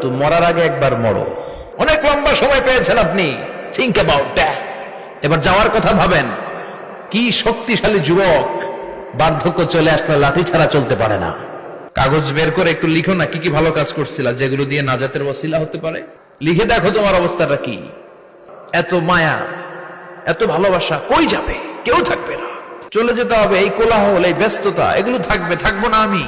তামুতু, মরার আগে একবার মরো। অনেক লম্বা সময় পেয়েছেন আপনি, থিংক অ্যাবাউট ডেথ। এবার যাওয়ার কথা ভাবেন। কি শক্তিশালী যুবক, বার্ধক্য চলে আসলে লাঠি ছাড়া চলতে পারে না। কাগজ বের করে একটু লিখো না, কি কি ভালো কাজ করছিলা যেগুলো দিয়ে নাজাতের ওসিলা হতে পারে। লিখে দেখো তোমার অবস্থাটা কি। এত মায়া, এত ভালোবাসা কই যাবে? কেউ থাকবে না, চলে যেতে হবে। এই কোলাহল, এই ব্যস্ততা, এগুলো থাকবে, থাকবো না আমি।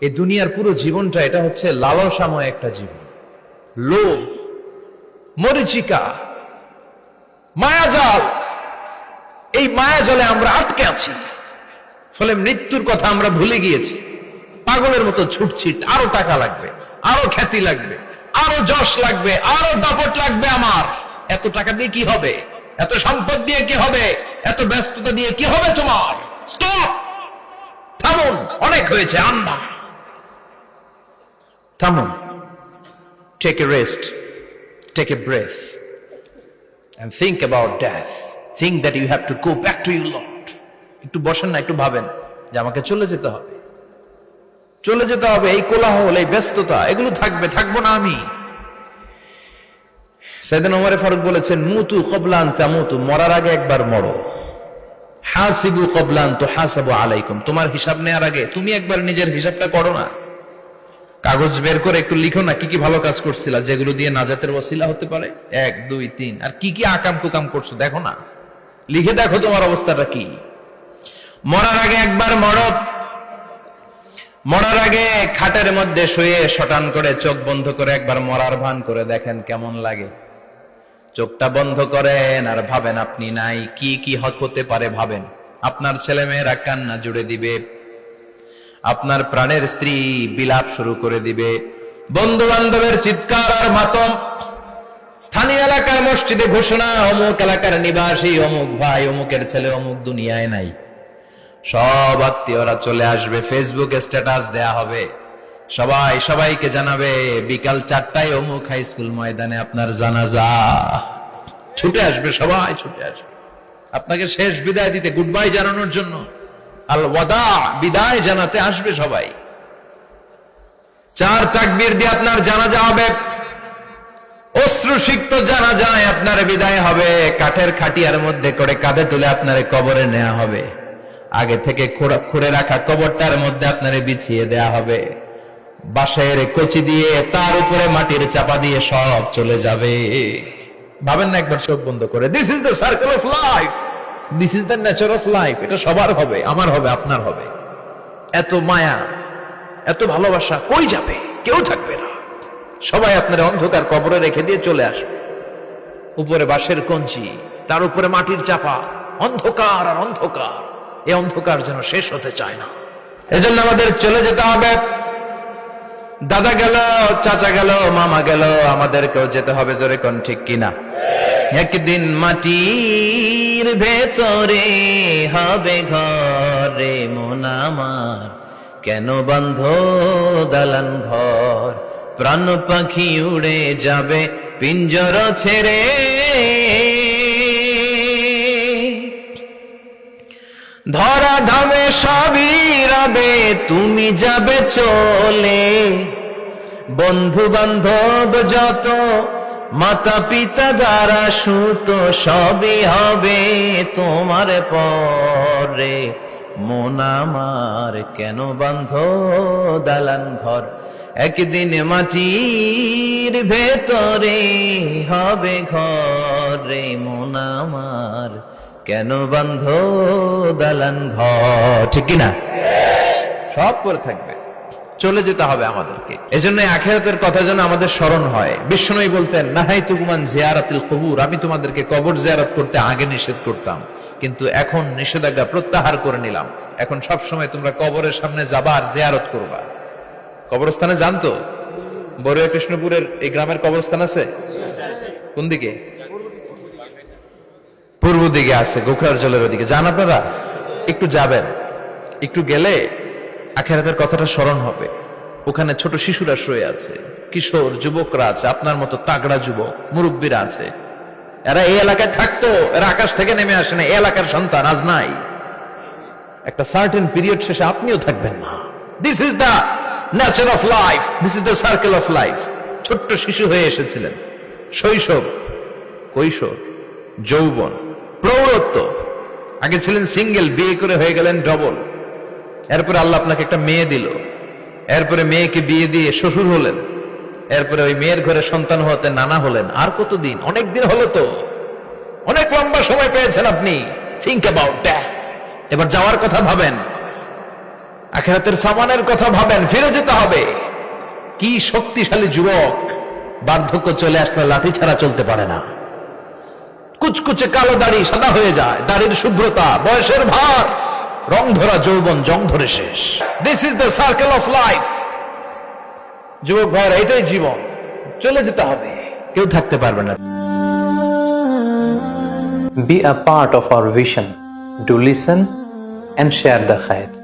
এই দুনিয়ার পুরো জীবনটা এটা হচ্ছে লালসাময় একটা জীবন। লোভ, মরিচিকা, মায়াজাল। এই মায়াজালে আমরা আটকে আছি, ফলে মৃত্যুর কথা আমরা ভুলে গিয়েছি। পাগলের মতো ছুটছি, আরো টাকা লাগবে, আরো খ্যাতি লাগবে, আরো যশ লাগবে, আরো দাপট লাগবে আমার। এত টাকা দিয়ে কি হবে? এত সম্পদ দিয়ে কি হবে? এত ব্যস্ততা দিয়ে কি হবে তোমার? স্টপ, থামুন, অনেক হয়েছে। আন্না, থামুন, take a rest, take a breath and think about death. Think that you have to go back to your Lord. একটু বসেন না, একটু ভাবেন যে আমাকে চলে যেতে হবে, চলে যেতে হবে। এই কোলাহল, এই ব্যস্ততা, এগুলো থাকবে, থাকবো না আমি। সাইয়েদনা ওমর ফারুক বলেছেন, মুতু ক্বাবলা আন তামুতু, মরার আগে একবার মরো। হাসিবু ক্বাবলা আন তুহাসাবু আলাইকুম, তোমার হিসাব নেওয়ার আগে তুমি একবার নিজের হিসাবটা করো না। কাগজ বের করে একটু লিখো না, কি কি ভালো কাজ করছিলা যেগুলো দিয়ে নাজাতের ওসিলা হতে পারে। 1 2 3, আর কি কি আকাম কুকাম করছো দেখো না, লিখে দেখো তোমার অবস্থাটা কি। মরার আগে একবার মরো। মরার আগে খাটের মধ্যে শুয়ে শটান করে চোখ বন্ধ করে একবার মরার ভান করে দেখেন কেমন লাগে। চোখটা বন্ধ করেন আর ভাবেন আপনি নাই, কি কি হতে পারে ভাবেন। আপনার ছেলে মেয়েরা কান্না জুড়ে দিবে, আপনার প্রাণের স্ত্রী বিলাপ শুরু করে দিবে, বন্ধু বান্ধবের চিৎকার আর মাতম, স্থানীয় এলাকার মসজিদে ঘোষণা, অমুক এলাকার নিবাসী অমুক ভাই, অমুকের ছেলে অমুক দুনিয়ায় নাই। সব আত্মীয়রা চলে আসবে, ফেসবুকে স্ট্যাটাস দেয়া হবে, সবাই সবাইকে জানাবে বিকাল 4টায় অমুক হাই স্কুল ময়দানে আপনার জানাজা। ছুটে আসবে, সবাই ছুটে আসবে আপনাকে শেষ বিদায় দিতে, গুড বাই জানানোর জন্য। আল ওয়াদা, বিদায় জানাতে আসবে সবাই। 4 তাকবীর দিয়ে আপনার জানাজা হবে, অশ্রুসিক্ত জানাজায় আপনার বিদায় হবে। কাঠের খাটিয়ার মধ্যে করে কাঁধে তুলে আপনার কবরে নেওয়া হবে। আগে থেকে খুঁড়ে রাখা কবরটার মধ্যে আপনারে বিছিয়ে দেয়া হবে। বাঁশের কচি দিয়ে তার উপরে মাটির চাপা দিয়ে সব চলে যাবে। ভাবেন না একবার চোখ বন্ধ করে, this is the circle of life, this is the nature of life. এটা সবার হবে, আমার হবে, আপনার হবে। এত মায়া, এত ভালোবাসা কই যাবে? কেউ থাকবে না, সবাই আপনার অন্ধকার কবরে রেখে দিয়ে চলে আসবে। উপরে বাঁশের কঞ্চি, তার উপরে মাটির চাপা, অন্ধকার আর অন্ধকার। এই অন্ধকার যেন শেষ হতে চায় না। এজন্য আমাদের চলে যেতে হবে। দাদা গেল, চাচা গেল, মামা গেল, আমাদেরকেও যেতে হবে। জোরে কোন ঠিক কিনা? একদিন মাটির ভেতরে হবে ঘরে মন আমার, কেন বন্ধ দালান ঘর? প্রাণ পাখি উড়ে যাবে পিঞ্জর ছেড়ে, ধরা ধামে সবই রবে, তুমি যাবে চলে। বন্ধু বান্ধব যত, মাতা পিতা যারা সুত, সবই হবে তোমার পরে। মন আমার কেন বন্ধ দালান ঘর? একদিন মাটির ভেতরে হবে ঘরে মন আমার, কেন বন্ধ দালান ঘর? ঠিক কিনা? সব করে থাকবে, চলে যেতে হবে আমাদেরকে। এজন্য আখিরাতের কথা যেন আমাদের স্মরণ হয়। বিশ্বনবী বলতেন, নাহাইতুকুম আন জিয়ারাতিল কুবুর, আমি তোমাদেরকে কবর জিয়ারত করতে আগে নিষেধ করতাম, কিন্তু এখন নিষেধাজ্ঞা প্রত্যাহার করে নিলাম। এখন সব সময় তোমরা কবরের সামনে যাবা আর জিয়ারত করবা। কবরস্থানে জানতো বড়ুয়া কৃষ্ণপুরের এই গ্রামের কবরস্থান আছে কোন দিকে? পূর্ব দিকে আছে, গোখরার জলের ওদিকে। যান আপনারা, একটু যাবেন, একটু গেলে আখিরাতের কথাটা স্মরণ হবে। ওখানে ছোট শিশুরা শুয়ে আছে, কিশোর যুবকরা আছে, আপনার মতো তাগড়া যুবক মুরব্বীরা আছে। এরা এই এলাকায় থাকতো, এরা আকাশ থেকে নেমে আসে না, এই এলাকার সন্তান আজ নাই। একটা সার্টেন পিরিয়ড শেষে আপনিও থাকবেন না। This is the nature of life, this is the circle of life. ছোট্ট শিশু হয়ে এসেছিলেন, শৈশব, কৈশোর, যৌবন, প্রৌঢ়ত্ব। আগে ছিলেন সিঙ্গেল, বিয়ে করে হয়ে গেলেন ডবল। এরপরে আল্লাহ আপনাকে একটা মেয়ে দিল, এরপরে মেয়েকে বিয়ে দিয়ে শ্বশুর হলেন, এরপরে ওই মেয়ের ঘরে সন্তান হতে নানা হলেন। আর কতদিন? অনেক দিন হলো তো, অনেক লম্বা সময় পেয়েছেন আপনি। Think about death. এবার যাওয়ার কথা ভাবেন, আখিরাতের সামানের কথা ভাবেন, ফিরে যেতে হবে। কি শক্তিশালী যুবক, বার্ধক্য চলে আসলে লাঠি ছাড়া চলতে পারে না। কুচকুচে কালো দাড়ি সাদা হয়ে যায়, দাড়ির শুভ্রতা, বয়সের ভার, রং ধরা যৌবন জং ধরে শেষ। This is the circle of life. যুবক ভাইরা, এটাই জীবন, চলে যেতে হবে, কেউ থাকতে পারবে না। Be a part of our vision. Do listen and share the khair.